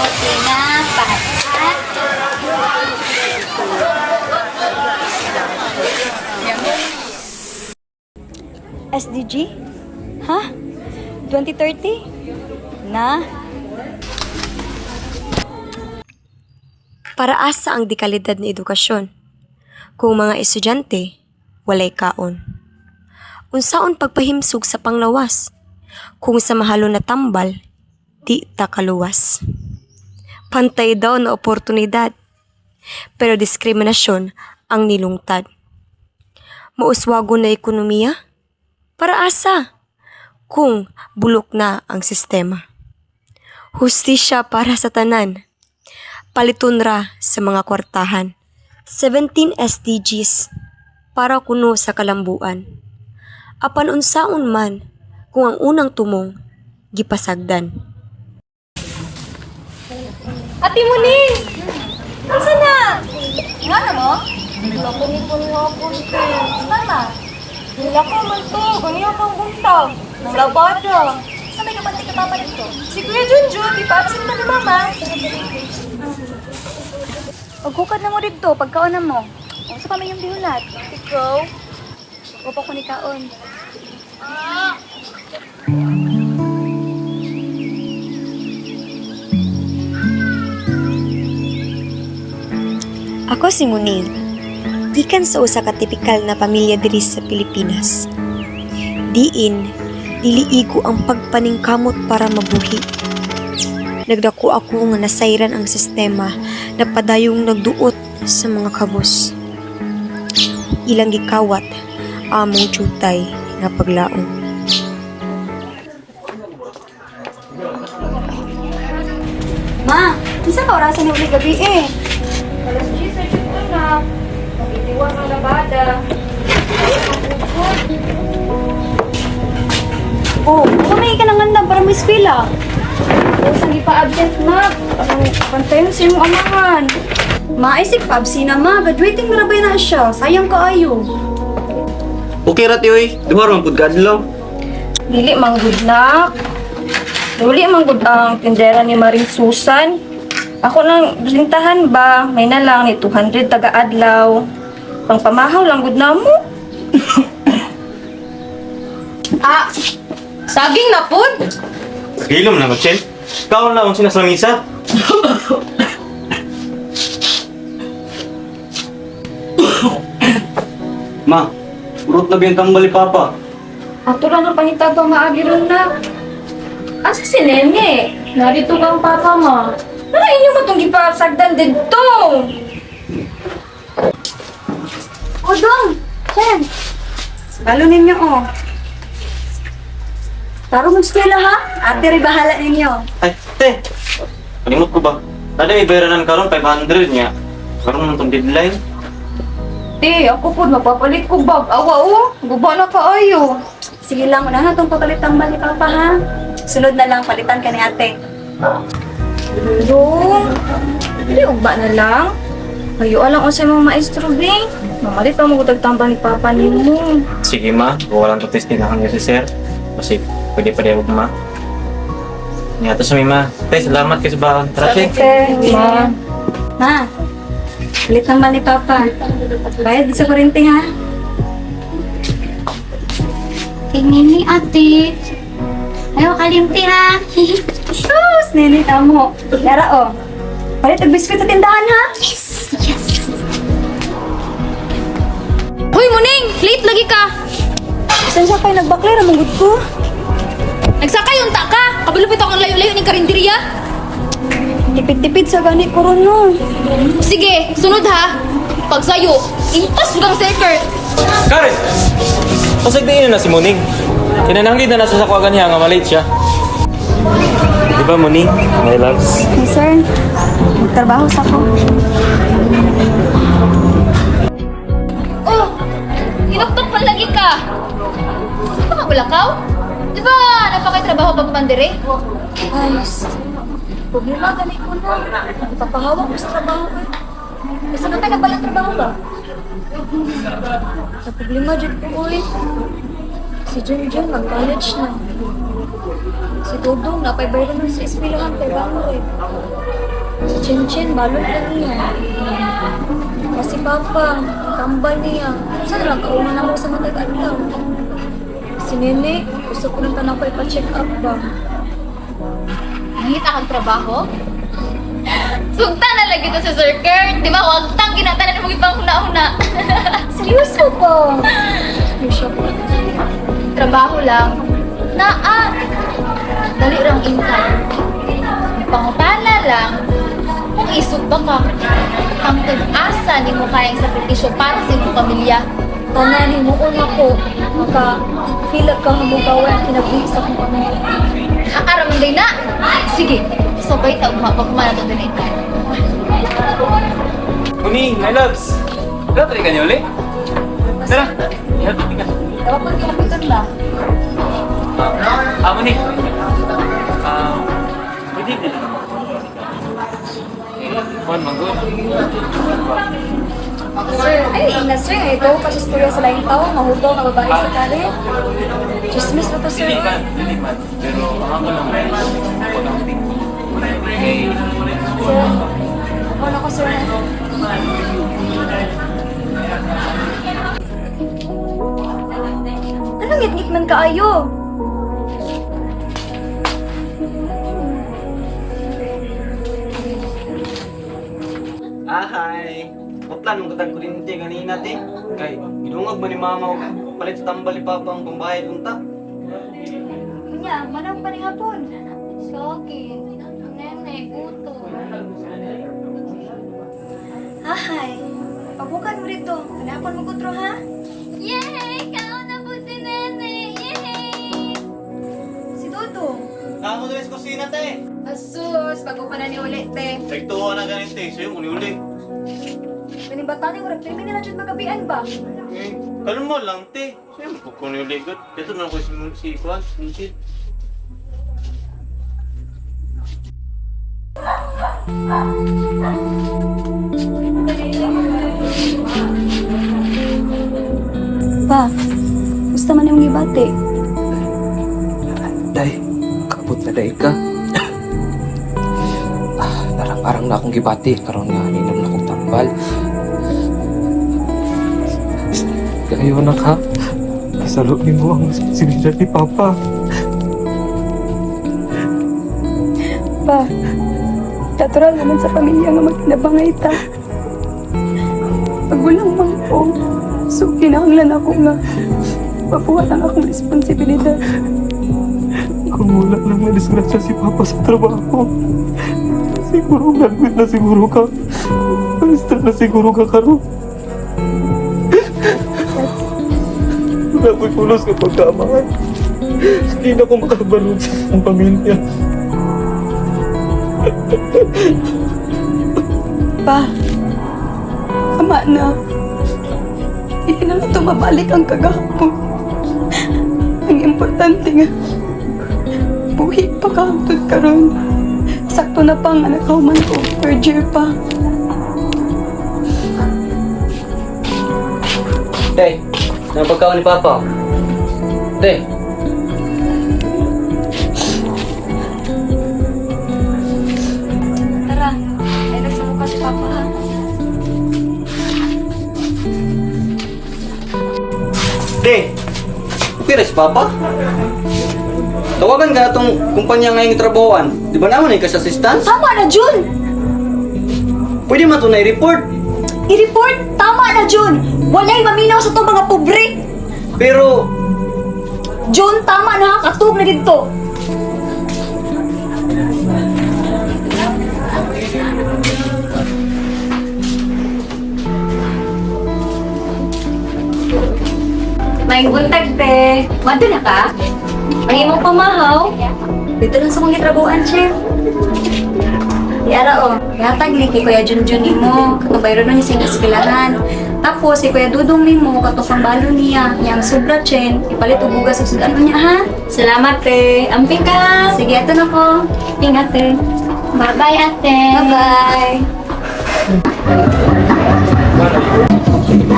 Okay na, patat. SDG? Ha? 2030? Na? Para asa ang dekalidad ni edukasyon? Kung mga estudyante, walay kaon. Unsaon pagpahimsog sa panglawas? Kung sa mahalo na tambal, di ta kaluwas. Pantay daw na oportunidad, pero diskriminasyon ang nilungtad. Mauswago na ekonomiya? Para asa? Kung bulok na ang sistema. Hustisya para sa tanan. Paliton ra sa mga kwartahan. 17 SDGs para kuno sa kalambuan. Apan unsaon man kung ang unang tumong gipasagdan. Ate Muning! Asa na? Nga na mo? Napunipon nga po siya. Mama, wala ka man to. Ganyan kang buntag. Nang labada. Saan may kapanti ka papa dito? Si Kuya Junjun, di pa absent na ni Mama. Pagkukad na mo dito, pagkaonan mo. O, sa kami yung bihulat. Ikaw? Upo ko ni Kaon. Ako si Muning. Gikan sa usa ka tipikal na pamilya diri sa Pilipinas. Diin, diliigo ang pagpaningkamot para mabuhi. Nagdako ako nga nasayran ang sistema na padayong nagduot sa mga kabos. Ilang gikawat among jutay nga paglaong. Ma, isa ka orasan yung ulit gabi eh. Alas 10 sa dito na. Pagitiwan ng labada. Oh, kumay ka nang handa para may eskwela. O, saan pa-absent na? Parang pantayon sa iyong amahan. Maisip pa, absi na ma. Graduating na rabay na siya. Sayang ka ayo. Okay ra tiyoy, duha ra man pud kadlaw. Dili mang good luck. Dili mang good ang tindera ni Maring Susan. Ako nang lintahan ba, may na lang ni 200 taga-adlaw. Pangpamahaw lang good na mo. Saging na pud. Hilom na Michelle. Kaon na ang sinasamisa. Ma, urot na biyang tambal ni Papa. Ato lang ang pangitado maagi ron na. Asa si Nene? Narito kang papa mo. Ano inyo mo itong gipasagdan dito? O dong! Chen! Lalo ninyo o. Taro mag-eskwela ha? Ate rin bahala ninyo. Ay, te. Kalimot ko ba? Dada may bayaran karon 500 niya. Karon man tong deadline. Te, ako po magpapalit ko bag. Awa o, guba na kaayo. Sige lang, una na itong papalit ang bali papa ha. Sunod na lang, palitan ka ni ate. Dong, hindi ugba na lang. Kayo alang o sa mga maestro, Bing. Mamalit pa magutagtambal ni papa ninyo. Sige ma, walang to testing na kang si sir. Kasi pwede pa rin ma. Niyata sa ma. Te, salamat kayo sa baon. Tara, te. Ma. Ma, palit ang bali papa. Bayad sa kurente ha. Tingin ni ate. Ayaw kalimti ha. Sus, nini tamo. Yara o. Palit ang biskuit sa tindahan ha. Yes, yes. Hoy Muning, late lagi ka. Saan siya kayo nagbakler ang mangod ko? Nagsakay unta ka. Kabalupit ako ang layo-layo ng karinderya. Tipid-tipid sa gani ko ron no. Sige, sunod ha. Pag sayo, intas yung circle. Karen! Pasagdayin na si Muning. Kinananglid na nasa sakwagan niya nga malate siya. Di ba Muning? My loves. Hey sir, magtrabaho sa ko. Oh, hinuktok pa lagi ka. Baka bulakaw? Di ba napakaitrabaho pag mandire? Ay, problema gani ko na. Ipapahawak ko sa trabaho ko. Basta na tayo nagbalang trabaho ba? Sa problema dyan ko, oy. Si Junjun mag-college na. Si Dodong napay bayran na sa eskwelahan kay Bangre. Chin-chin, balon na niya. Kasi papa, kambal niya. Saan lang kaunan ako sa matag-adlaw? Si Nene, gusto ko nang tanong ko ipa-check up ba? Nangita kang trabaho? Sugta na lagi to sa Sir Kurt. Di ba? Huwag tang ginatanan mo ibang huna-huna. Seryoso ba? Seryoso ba? Trabaho lang. Dali rang income. Pangutana lang. Kung isog ba ka, ang tag-asa ni mo kayang sakripisyo para sa iyong pamilya. Tanan, himuon ako. Maka-feel ka hamugawa ang kinabuhi sa kong pamilya. Aram din na. Sige, sabay taong mapagmana to din ito. Muning, my loves. Tara, ka niyo ulit. Tara, ihatid ka. Dapat pag kinapitan ba? Muning. Pwede din. Juan, magod. Sir, ay, sir, ito kasi istorya sa laing tao, mahugaw na babae sa kali. Chismis mo to, sir. Dili man. Pero ako lang may konting. Sir, ano ko, sir? Anong ngit-ngit man kaayo? Hi! Kaplan, nung katag kurinti kanina, te. Kay, gidungag mo ni mama o palit sa tambal ni papa ang pambayad unta. Kunya, manang pa ni hapon. Soki, nene, uto. Hi, pabukan mo dito. Kanapon mo kutro, ha? Yay! Kaon na po si Nene! Yay! Si Dodo. Kamo din sa kusina, te. Asus, bago pa na ni ulit, te. Nagtuwa na ganit, te. Sa'yo, uli-uli. Pinibatan yung rag na dyan magabian ba? Eh, kalma lang, te. Sa'yo, kung uli good. Ito na ko si Kwan, si Pa, gusto man yung ibate. Day, kabut na day ka. Narang-arang na akong gibati, karon nga ninom na akong tambal. Kayo na ka. Isalo ni mo ang responsibilidad ni Papa. Pa, natural naman sa pamilya nga magkinabangay ta. Pag walang mangko, so kinahanglan ako nga mabuhat ang akong responsibilidad. Kung wala lang na-disgrasya si Papa sa trabaho, siguro gagawin na siguro ka. Basta na siguro ka karon. Wala ko'y pulos ka pagkaamahan. Hindi na ko makabalog sa akong pamilya. Pa, ama na. Hindi na ito mabalik ang kagahapon. Ang importante nga, buhi pa ka hangtod karon. Sakto na pa ang anak ko man ko, third year pa. Day, napagkawan ni papa. Day. Tara, ay nasa mukha si Papa ha. Day! Okay na si papa? Tawagan ka na tong kumpanya ngayong trabahoan. Di ba naman ay assistance? Tama na, Jun! Pwede man ito na i-report. I-report! Tama na, Jun! Walay maminaw sa to mga pobre! Pero, Jun, tama na, katog na dito! May buntag, te. Mado na ka? Ang imong pamahaw? Dito lang sa kong gitrabuan, chef. Di ara o, yatag li kay Kuya Junjun nimo, katong bayro nun niya sa eskwelahan. Tapos si Kuya Dudong nimo, katong pambalo niya, yang sobra chen, ipalit og bugas sa sudan niya ha. Salamat te. Amping ka. Sige, ato na ko. Amping ate. Bye-bye, ate. Bye-bye.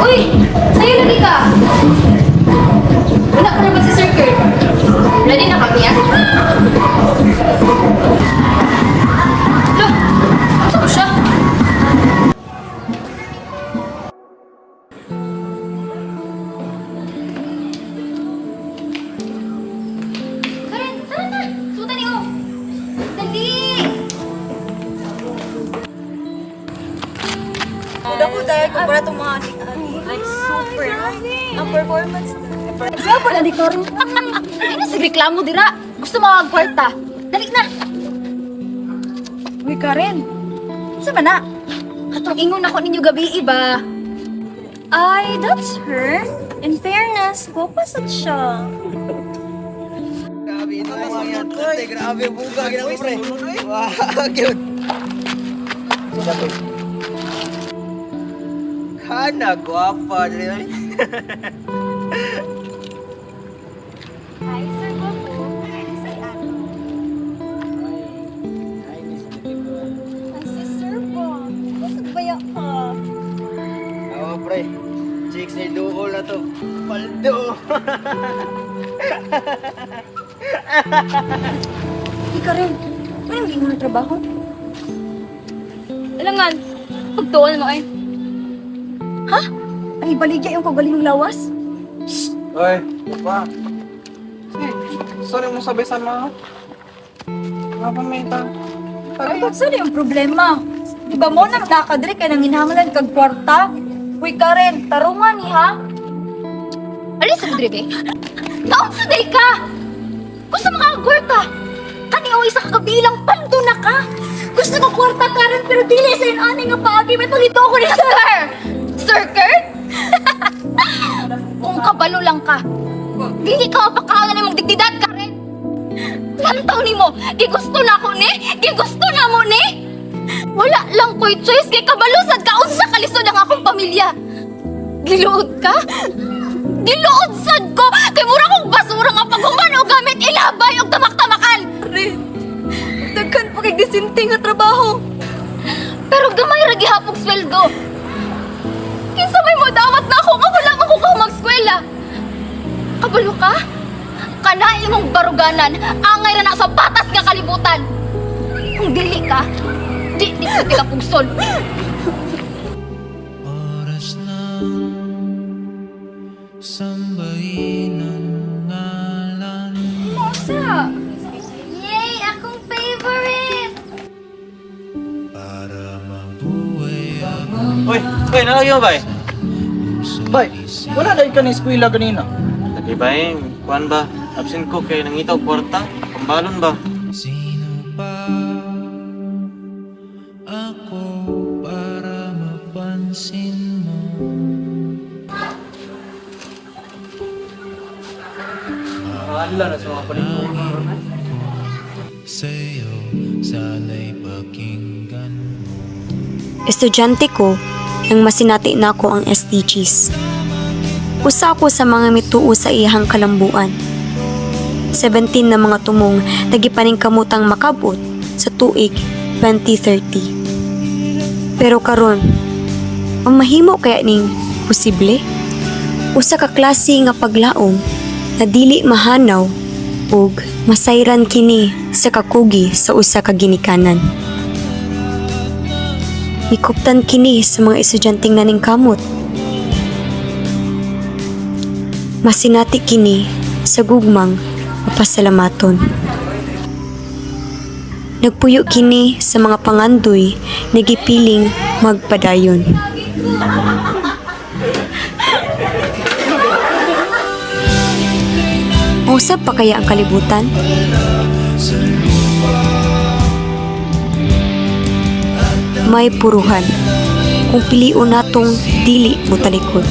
Uy! Sa'yo lagi ka! Wala pa naman si Sir Kurt. Ready na kami, ah? Look! Asa ko siya? mga ating-ating. Like, super. Ang performance. Saan pa na di ka rin? Ano si reklamo dira? Gusto mo ang kwarta? Dali na! Uy, Karen. Saan ba na? Katong ingon ako ninyo gabi iba. Ay, that's her. In fairness, papasat siya. Grabe ito mga yan. Grabe ang buga. Grabe pre. Wow, cute. Kana, guwapa. Hi, Sir Bobo. Hi, Sir Bo. Gusto baya ka? Oo pre. Chicks na iluhol na to. Paldo. Di ka rin. Anong hindi mo na trabaho? Alangan, pagtuon mo ay. Ha? Ay, baligya yung kagaling ng lawas? Oy, pa. Sorry mo sabi sa mga. Nga pa may ta. Ay, saan yung problema? Di ba mo nang nakadri kaya nang hinahanglan kag kwarta? Uy, Karen, tarungan ni ha? Alis sa Rodrigue? Naon sa day ka? Gusto mo ka kwarta? Kani o isa ka kabilang paldo na ka? Gusto ko kwarta, Karen, pero dili sa inani nga paagi. May pagito ko niya, sir! Sir Kurt? Kung kabalo lang ka, dili ka mapakaon na mong digdidad, Karen. Lantaw ni mo, di gusto na ako ni? Di gusto na mo ni? Wala lang ko'y choice kay kabalusad ka unsa kalisod ang akong pamilya. Giluod ka? Giluod sad ko kay mura kong basura nga paghuman o gamit ilabay og tamak-tamakan. Rin, dagkan pa kay gisinting nga trabaho. Pero gamay ra gihapog sweldo. Kinsa may modawat na ako nga wala man ko mag-eskwela. Kabalo ka? Kana imong baruganan, angay ra na sa patas nga kalibutan. Kung dili ka, di ka pugsol. Oras na sambahin ang ngalan. Mosa! Yay! Akong favorite! Para mabuhay ako Uy, nalagay mo ba eh? Bay, wala dahil ka na eskwela kanina. Lagi ba eh? Kuan ba? Absent ko kay nangitaw kwarta. Pambalon ba? Sino pa ako para mapansin mo? Mahala na sa mga palikuran. Sa'yo, sana'y pakinggan mo. Estudyante ko nang masinati na ako ang SDGs. Usa ko sa mga mituo sa iyahang kalambuan. 17 na mga tumong nagipaning kamutang makabot sa tuig 2030. Pero karon, ang mahimo kaya ning posible? Usa ka klase nga paglaom na dili mahanaw ug masayran kini sa kakugi sa usa ka ginikanan. Mikuptan kini sa mga estudyanteng naning kamot. Masinati kini sa gugmang mapasalamaton. Nagpuyo kini sa mga pangandoy na gipiling magpadayon. Usap pa kaya ang kalibutan? May puruhan kung piliun natong dili mo talikod.